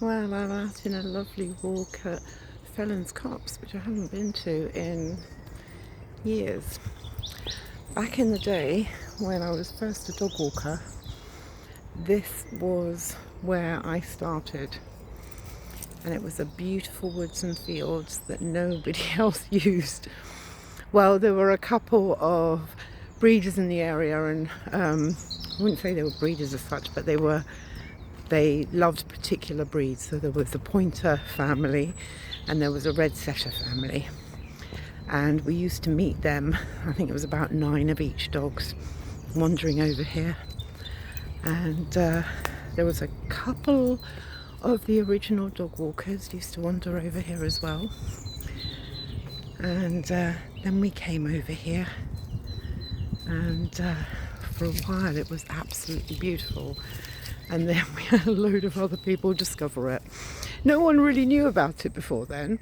Well, I'm out in a lovely walk at Fellands Copse, which I haven't been to in years. Back in the day, when I was first a dog walker, this was where I started. And it was a beautiful woods and fields that nobody else used. Well, there were a couple of breeders in the area, and I wouldn't say they were breeders as such, but they loved particular breeds. So there was a pointer family and there was a red setter family, and we used to meet them. I think it was about 9 of each dogs wandering over here, and there was a couple of the original dog walkers used to wander over here as well. And then we came over here, and for a while it was absolutely beautiful. And then we had a load of other people discover it. No one really knew about it before then,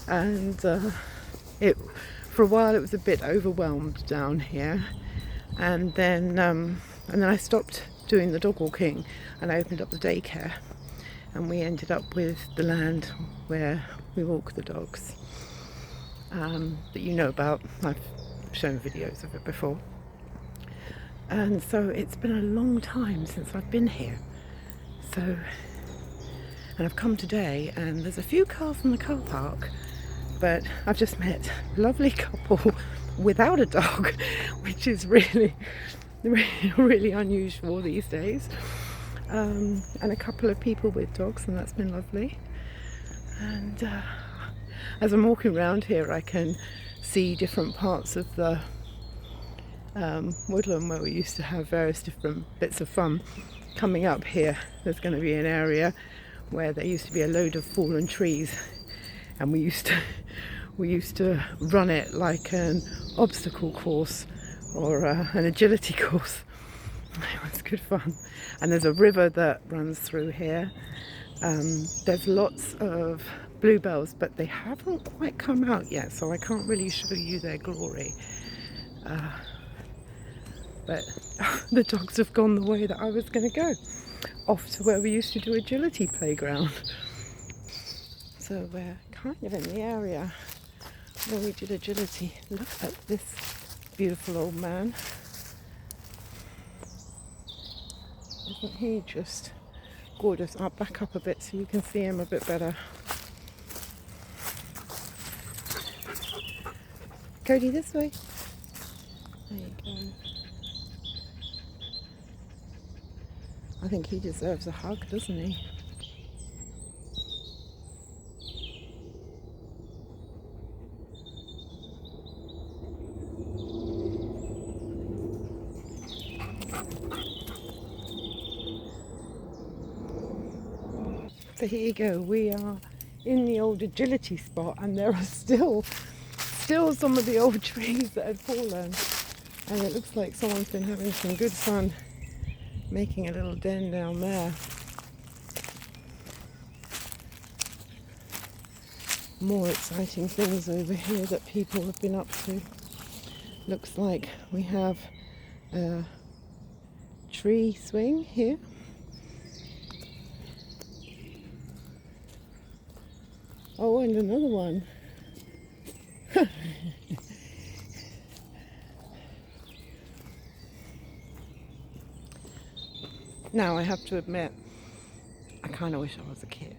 and for a while it was a bit overwhelmed down here. And then I stopped doing the dog walking, and I opened up the daycare, and we ended up with the land where we walk the dogs that you know about. I've shown videos of it before. And so it's been a long time since I've been here. And I've come today, and there's a few cars in the car park, but I've just met a lovely couple without a dog, which is really, really, really unusual these days. And a couple of people with dogs, and that's been lovely. And as I'm walking around here, I can see different parts of the woodland where we used to have various different bits of fun. Coming up here, there's going to be an area where there used to be a load of fallen trees, and we used to run it like an obstacle course or an agility course. It was good fun. And there's a river that runs through here. There's lots of bluebells, but they haven't quite come out yet, so I can't really show you their glory. But the dogs have gone the way that I was going to go, off to where we used to do agility playground. So we're kind of in the area where we did agility. Look at this beautiful old man. Isn't he just gorgeous? I'll back up a bit so you can see him a bit better. Cody, this way. There you go. I think he deserves a hug, doesn't he? So here you go, we are in the old agility spot, and there are still some of the old trees that had fallen, and it looks like someone's been having some good fun making a little den down there. More exciting things over here that people have been up to. Looks like we have a tree swing here. Oh, and another one. Now, I have to admit, I kind of wish I was a kid.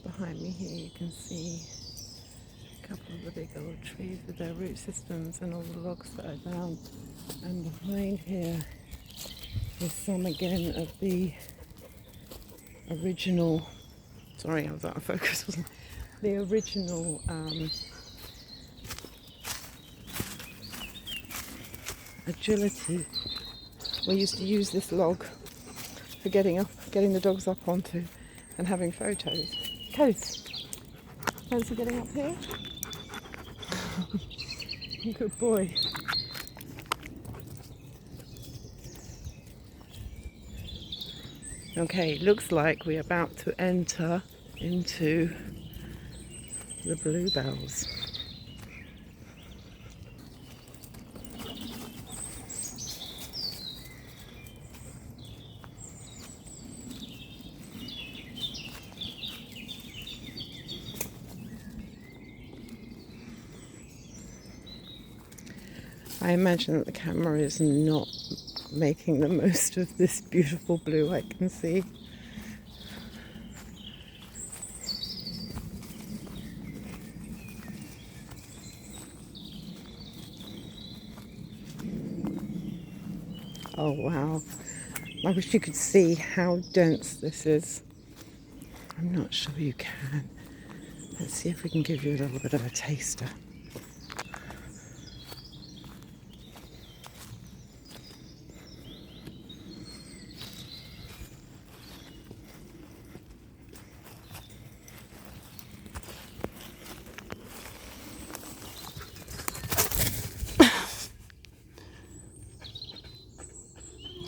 Behind me here you can see a couple of the big old trees with their root systems and all the logs that are down. And behind here is some again of the original, sorry I was out of focus, wasn't it? The original agility. We used to use this log for getting the dogs up onto and having photos. Coast, fancy getting up here? Good boy. Okay, looks like we're about to enter into the bluebells. I imagine that the camera is not making the most of this beautiful blue I can see. Oh wow, I wish you could see how dense this is. I'm not sure you can. Let's see if we can give you a little bit of a taster.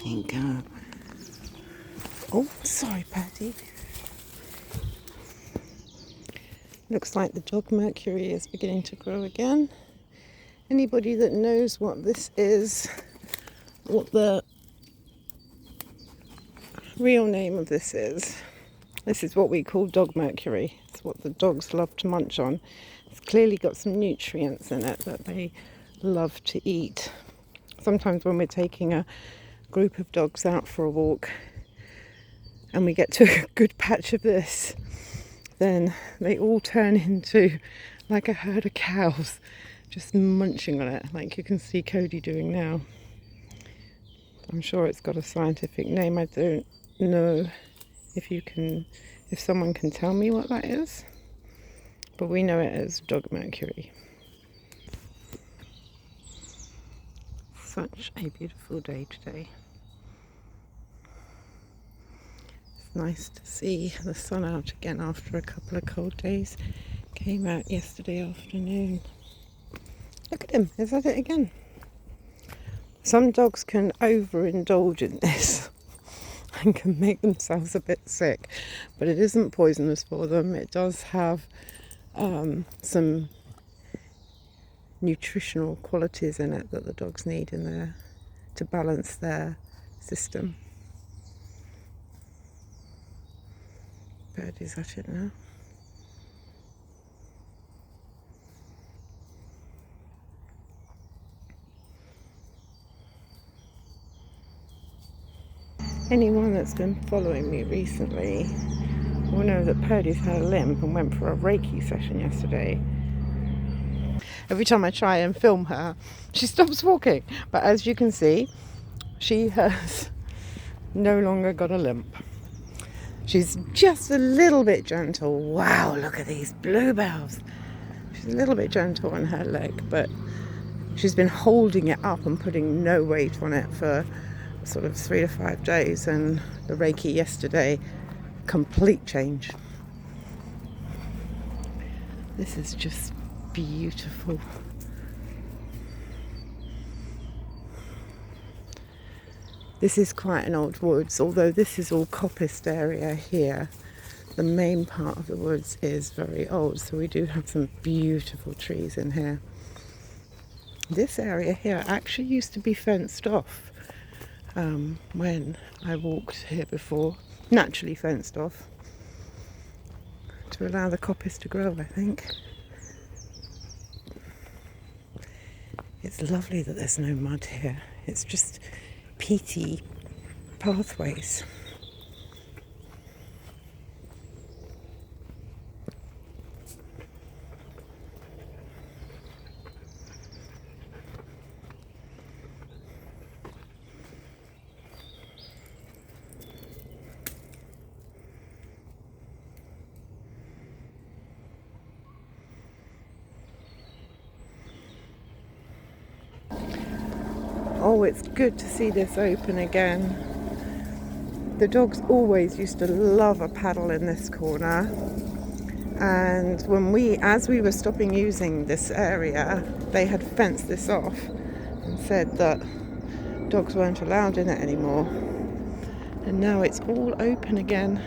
There you go. Oh, sorry, Patty. Looks like the dog Mercury is beginning to grow again. Anybody that knows what this is, what the real name of this is what we call dog Mercury. It's what the dogs love to munch on. It's clearly got some nutrients in it that they love to eat. Sometimes when we're taking a group of dogs out for a walk and we get to a good patch of this, then they all turn into like a herd of cows just munching on it, like you can see Cody doing now. I'm sure it's got a scientific name. I don't know if someone can tell me what that is, but we know it as dog Mercury. Such a beautiful day today. It's nice to see the sun out again after a couple of cold days. Came out yesterday afternoon. Look at him, he's at it again. Some dogs can overindulge in this and can make themselves a bit sick, but it isn't poisonous for them. It does have some nutritional qualities in it that the dogs need in there to balance their system. Birdie's at it now. Anyone that's been following me recently will know that Purdy's had a limp and went for a Reiki session yesterday. Every time I try and film her, she stops walking. But as you can see, she has no longer got a limp. She's just a little bit gentle. Wow, look at these bluebells. She's a little bit gentle on her leg, but she's been holding it up and putting no weight on it for sort of 3 to 5 days, and the Reiki yesterday, complete change. This is just beautiful. This is quite an old woods, although this is all coppiced area here. The main part of the woods is very old, so we do have some beautiful trees in here. This area here actually used to be fenced off when I walked here before, naturally fenced off to allow the coppice to grow, I think. It's lovely that there's no mud here. It's just peaty pathways. Oh, it's good to see this open again. The dogs always used to love a paddle in this corner, and as we were stopping using this area, they had fenced this off and said that dogs weren't allowed in it anymore, and now it's all open again.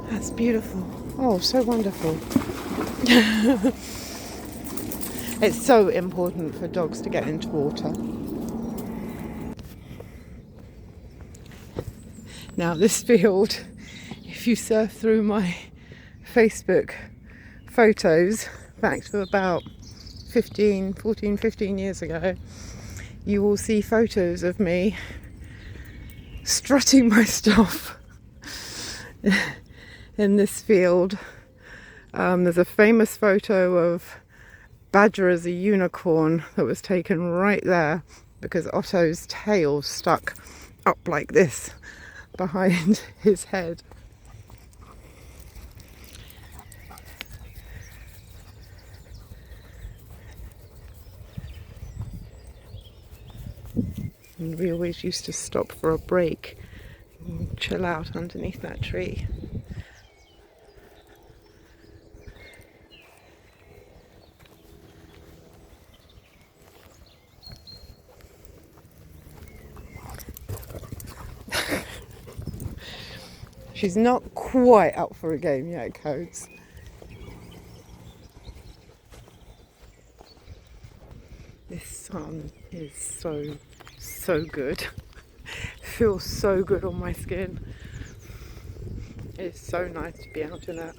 That's beautiful. Oh, so wonderful. It's so important for dogs to get into water. Now this field, if you surf through my Facebook photos back to about 15 years ago, you will see photos of me strutting my stuff in this field. There's a famous photo of Badger as a unicorn that was taken right there because Otto's tail stuck up like this behind his head. And we always used to stop for a break and chill out underneath that tree. She's not quite up for a game yet, Codes. This sun is so good. Feels so good on my skin. It's so nice to be out in it.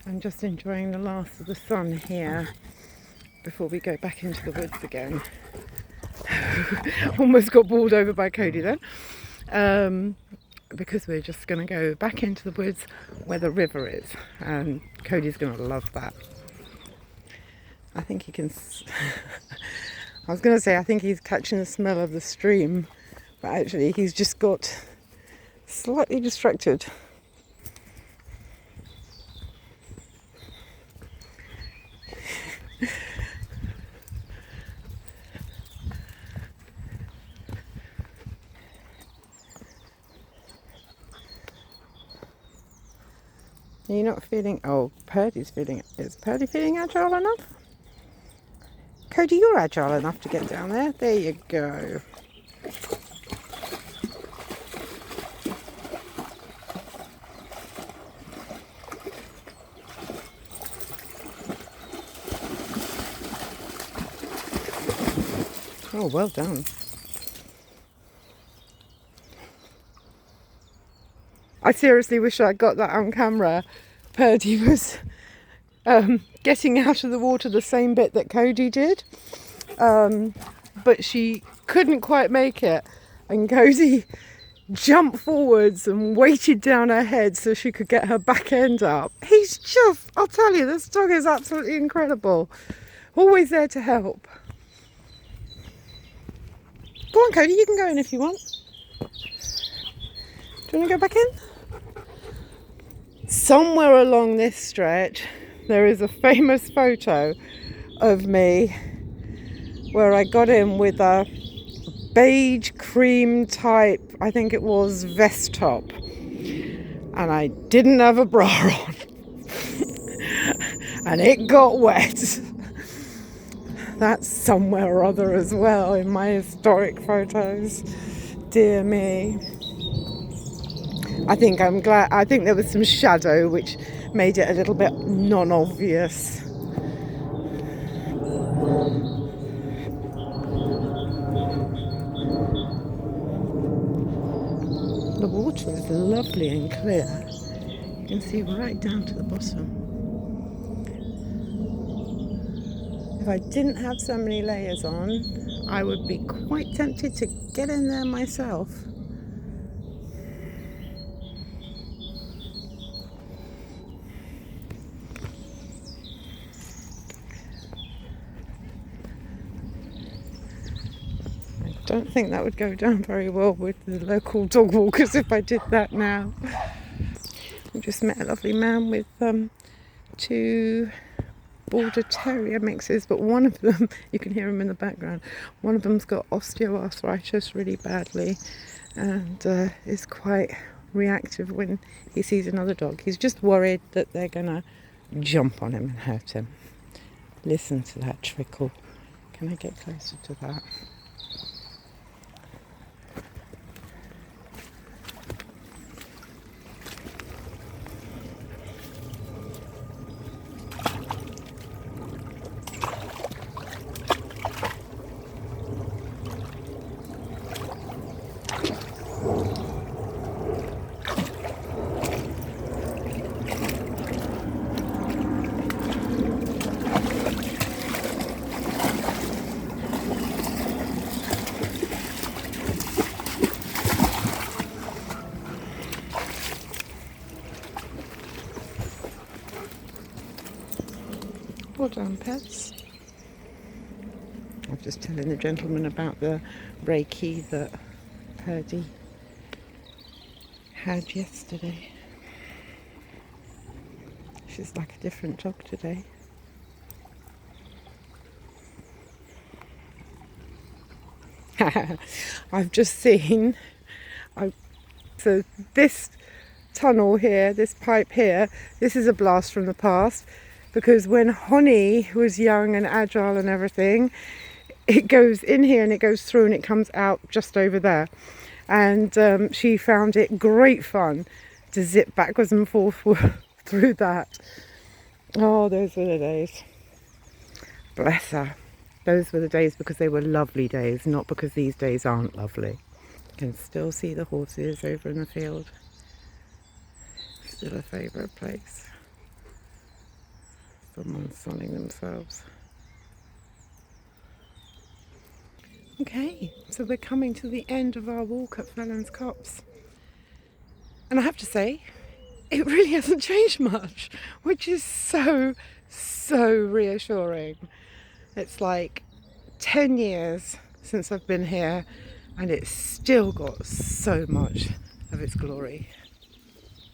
I'm just enjoying the last of the sun here before we go back into the woods again. Almost got bowled over by Cody then. Because we're just going to go back into the woods where the river is, and Cody's going to love that. I think he can... I was going to say I think he's catching the smell of the stream, but actually he's just got slightly distracted. Are you not feeling... Oh, Purdy's feeling... Is Purdy feeling agile enough? Cody, you're agile enough to get down there. There you go. Oh, well done. I seriously wish I'd got that on camera. Purdy was getting out of the water the same bit that Cody did, but she couldn't quite make it, and Cody jumped forwards and weighted down her head so she could get her back end up. He's just, I'll tell you, this dog is absolutely incredible. Always there to help. Go on, Cody, you can go in if you want. Do you want to go back in? Somewhere along this stretch there is a famous photo of me where I got in with a beige cream type, I think it was, vest top, and I didn't have a bra on and it got wet. That's somewhere or other as well in my historic photos. Dear me. I think there was some shadow which made it a little bit non-obvious. The water is lovely and clear. You can see right down to the bottom. If I didn't have so many layers on, I would be quite tempted to get in there myself. I don't think that would go down very well with the local dog walkers if I did that now. We just met a lovely man with 2 border terrier mixes, but one of them, you can hear him in the background, one of them's got osteoarthritis really badly and is quite reactive when he sees another dog. He's just worried that they're gonna jump on him and hurt him. Listen to that trickle. Can I get closer to that? Well done, pets. I was just telling the gentleman about the Reiki that Purdy had yesterday. She's like a different dog today. I've just seen, so this tunnel here, this pipe here, this is a blast from the past, because when Honey was young and agile and everything, it goes in here and it goes through and it comes out just over there. And she found it great fun to zip backwards and forth through that. Oh, those were the days. Bless her. Those were the days because they were lovely days, not because these days aren't lovely. You can still see the horses over in the field. Still a favourite place. Someone's sunning themselves. Okay, so we're coming to the end of our walk at Fellands Copse. And I have to say, it really hasn't changed much, which is so reassuring. It's like 10 years since I've been here and it's still got so much of its glory.